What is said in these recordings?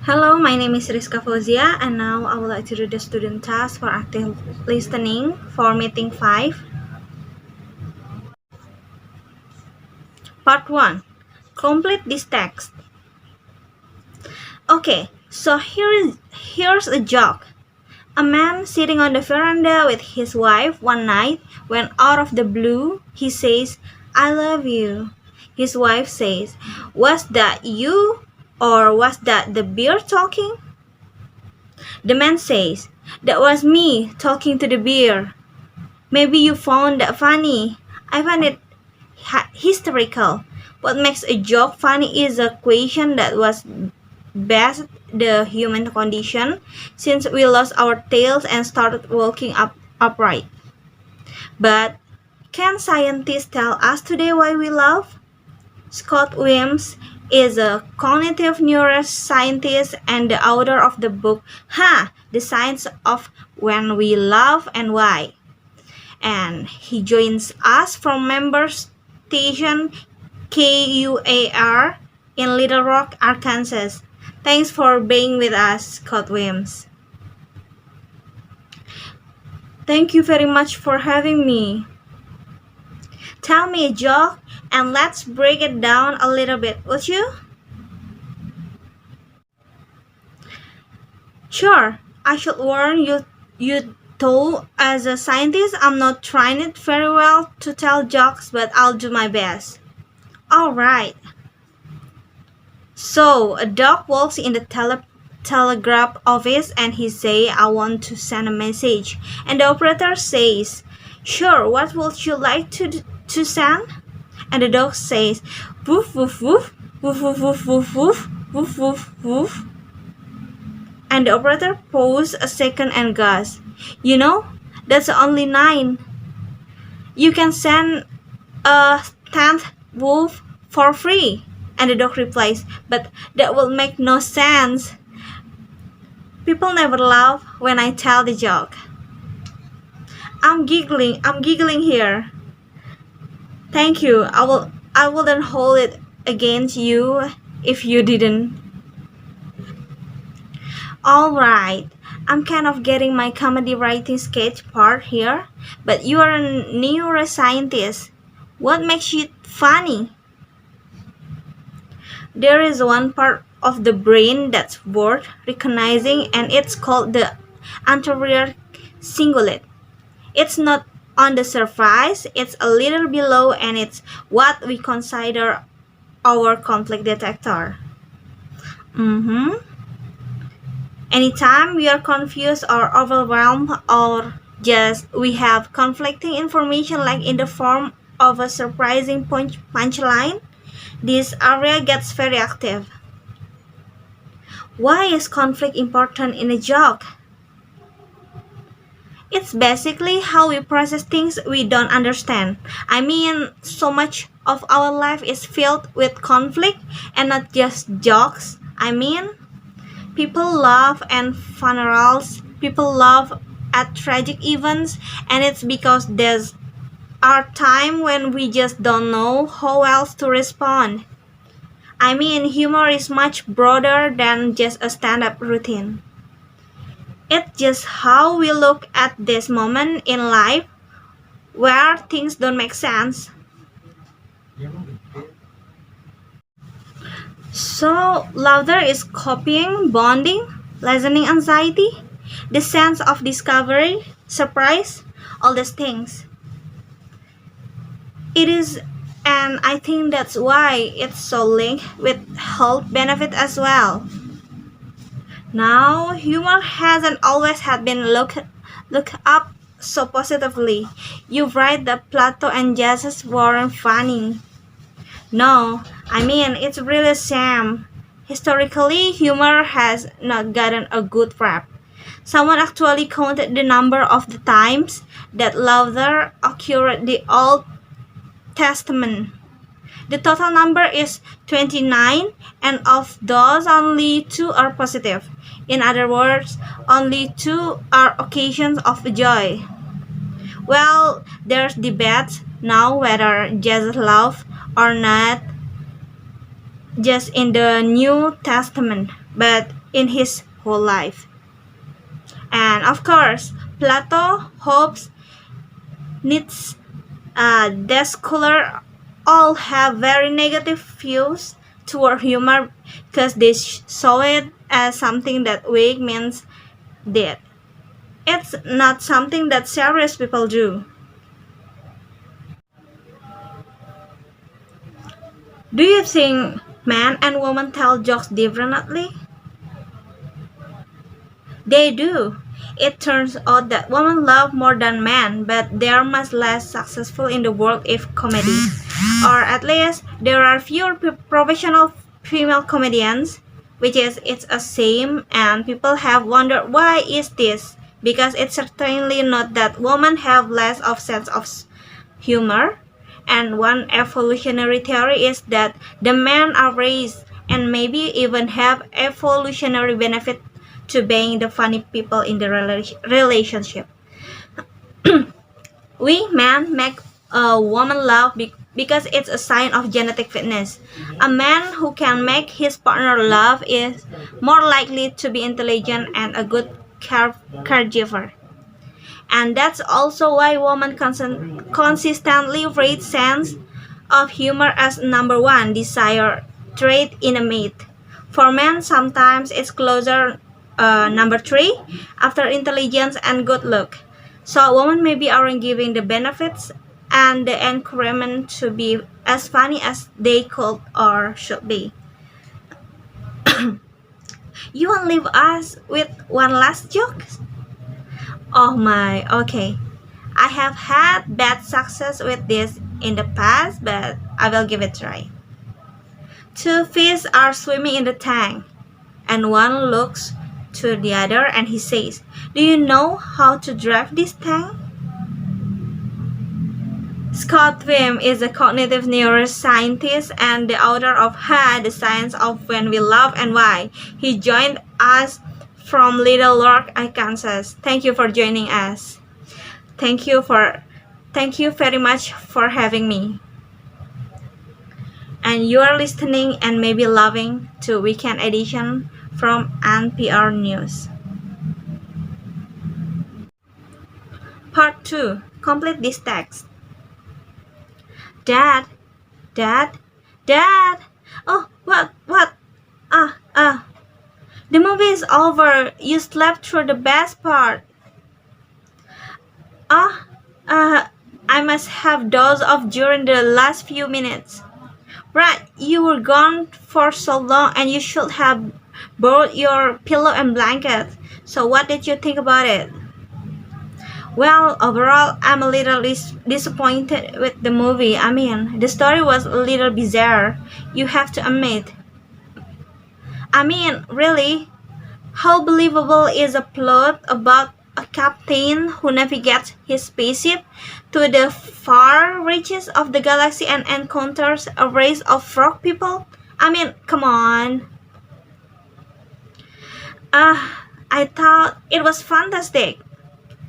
Hello, my name is Riska Fauziah, and now I would like to do the student task for active listening for meeting 5. Part 1. Complete this text. Okay, so here's a joke. A man sitting on the veranda with his wife one night, when out of the blue, he says, "I love you." His wife says, "Was that you? Or was that the beer talking?" The man says, "That was me talking to the beer. Maybe you found that funny. I find it hysterical. What makes a joke funny is a question that was best the human condition since we lost our tails and started walking upright. But can scientists tell us today why we laugh? Scott Williams is a cognitive neuroscientist and the author of the book The Science of When We Laugh and Why. And he joins us from member station KUAR in Little Rock, Arkansas. Thanks for being with us, Scott Williams. Thank you very much for having me. Tell me a joke and let's break it down a little bit, would you? Sure, I should warn you though, as a scientist, I'm not trying it very well to tell jokes, but I'll do my best. Alright. So, a dog walks in the telegraph office and he say, "I want to send a message." And the operator says, "Sure, what would you like to send?" And the dog says, "Woof, woof, woof, woof, woof, woof, woof, woof, woof, woof, woof." And the operator pauses a second and goes, "You know, that's only 9. You can send a 10th wolf for free." And the dog replies, "But that will make no sense." People never laugh when I tell the joke. I'm giggling here. Thank you. I wouldn't hold it against you if you didn't. Alright, I'm kind of getting my comedy writing sketch part here, but you are a neuroscientist. What makes it funny? There is one part of the brain that's worth recognizing, and it's called the anterior cingulate. It's not on the surface, it's a little below, and it's what we consider our conflict detector. Anytime we are confused or overwhelmed, or just we have conflicting information like in the form of a surprising punchline, this area gets very active. Why is conflict important in a joke? It's basically how we process things we don't understand. I mean, so much of our life is filled with conflict and not just jokes. I mean, people laugh at funerals, people laugh at tragic events, and it's because there's are times when we just don't know how else to respond. I mean, humor is much broader than just a stand-up routine. It's just how we look at this moment in life where things don't make sense. So, laughter is copying, bonding, lessening anxiety, the sense of discovery, surprise, all these things. It is, and I think that's why it's so linked with health benefit as well. Now, humor hasn't always had been looked up so positively. You've read that Plato and Jesus weren't funny. No, I mean, it's really shame. Historically, humor has not gotten a good rap. Someone actually counted the number of the times that laughter occurred in the Old Testament. The total number is 29, and of those, only 2 are positive. In other words, only 2 are occasions of joy. Well, there's debate now whether Jesus laughed or not. just in the New Testament, but in his whole life. And of course, Plato, Hobbes, Nietzsche, the scholar all have very negative views toward humor because they saw it as something that weak means dead. It's not something that serious people do. Do you think men and women tell jokes differently? They do. It turns out that women love more than men, but they are much less successful in the world of comedy. Or at least there are fewer professional female comedians, which is it's a shame, and people have wondered why is this? Because it's certainly not that women have less of sense of humor, and one evolutionary theory is that the men are raised and maybe even have evolutionary benefit to being the funny people in the relationship. We men make a woman laugh because it's a sign of genetic fitness. A man who can make his partner laugh is more likely to be intelligent and a good caregiver. And that's also why women consistently rate sense of humor as number one desired trait in a mate. For men, sometimes it's closer number three after intelligence and good look. So women maybe aren't giving the benefits and the encouragement to be as funny as they could or should be. You want to leave us with one last joke? Oh my, okay. I have had bad success with this in the past, but I will give it a try. Two fish are swimming in the tank, and one looks to the other and he says, "Do you know how to drive this tank?" Scott Wim is a cognitive neuroscientist and the author of The Science of When We Laugh and Why. He joined us from Little Rock, Arkansas. Thank you for joining us. Thank you very much for having me. And you are listening and maybe loving to Weekend Edition from NPR News. Part 2. Complete this text. Dad. Oh, what? The movie is over. You slept through the best part. I must have dozed off during the last few minutes. Right, you were gone for so long and you should have brought your pillow and blanket. So what did you think about it? Well, overall, I'm a little disappointed with the movie. I mean, the story was a little bizarre, you have to admit. I mean, really? How believable is a plot about a captain who navigates his spaceship to the far reaches of the galaxy and encounters a race of frog people? I mean, come on. I thought it was fantastic.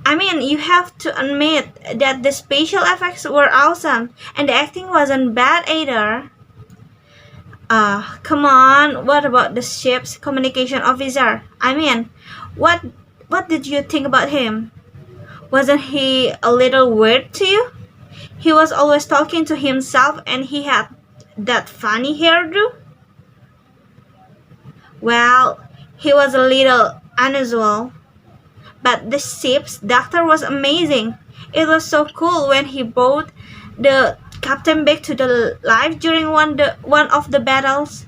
I mean, you have to admit that the special effects were awesome and the acting wasn't bad either. Come on, what about the ship's communication officer? I mean, what did you think about him? Wasn't he a little weird to you? He was always talking to himself and he had that funny hairdo. Well, he was a little unusual. But the ship's doctor was amazing. It was so cool when he brought the captain back to the life during one of the battles.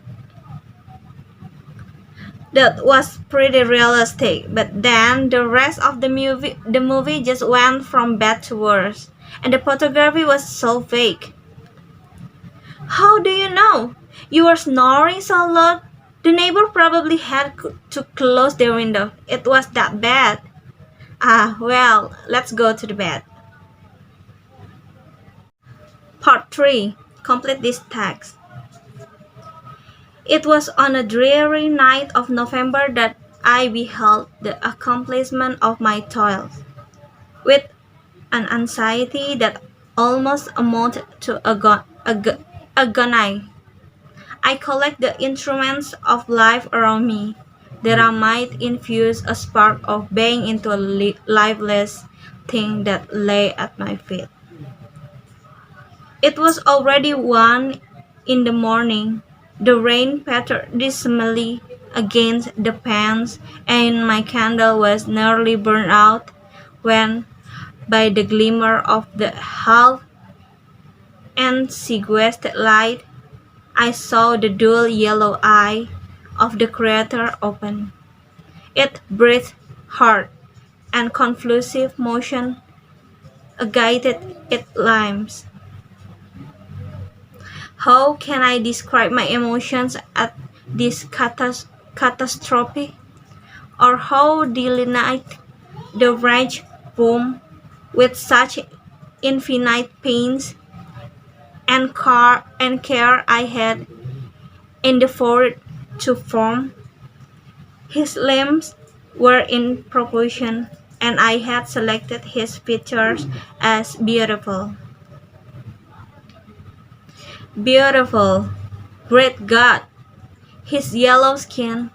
That was pretty realistic, but then the rest of the movie just went from bad to worse, and the photography was so fake. How do you know? You were snoring so loud. The neighbor probably had to close their window. It was that bad. Well, let's go to the bed. Part 3. Complete this text. It was on a dreary night of November that I beheld the accomplishment of my toils, with an anxiety that almost amounted to agony. I collect the instruments of life around me, that I might infuse a spark of being into a lifeless thing that lay at my feet. It was already 1 in the morning. The rain pattered dismally against the panes, and my candle was nearly burned out when, by the glimmer of the half extinguished light, I saw the dull yellow eye of the Creator open. It breathed hard and convulsive motion agitated its limbs. How can I describe my emotions at this catastrophe? Or how delineate the wretched room with such infinite pains and care I had endeavored to form? His limbs were in proportion, and I had selected his features as beautiful. Beautiful! Great God! His yellow skin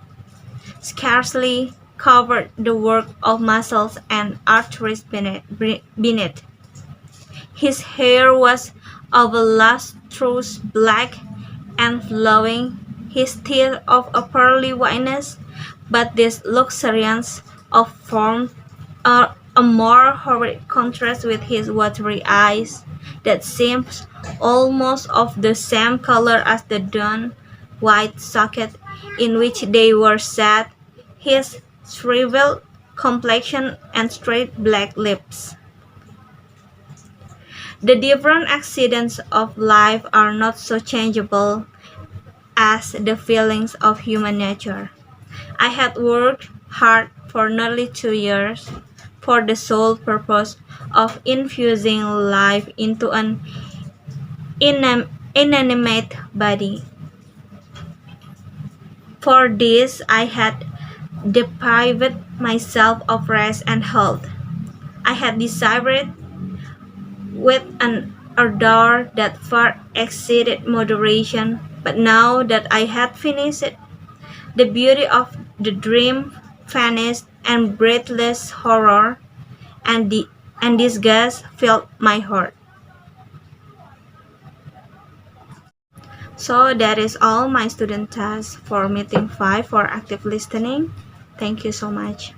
scarcely covered the work of muscles and arteries beneath. His hair was of a lustrous black and flowing, his teeth of a pearly whiteness, but this luxuriance of form a more horrid contrast with his watery eyes, that seemed almost of the same color as the dun white socket in which they were set, his shriveled complexion and straight black lips. The different accidents of life are not so changeable as the feelings of human nature. I had worked hard for nearly 2 years for the sole purpose of infusing life into an inanimate body. For this I had deprived myself of rest and health. I had desired with an ardor that far exceeded moderation, but now that I had finished it, the beauty of the dream vanished, and breathless horror and disgust filled my heart. So that is all my student task for meeting 5 for active listening. Thank you so much.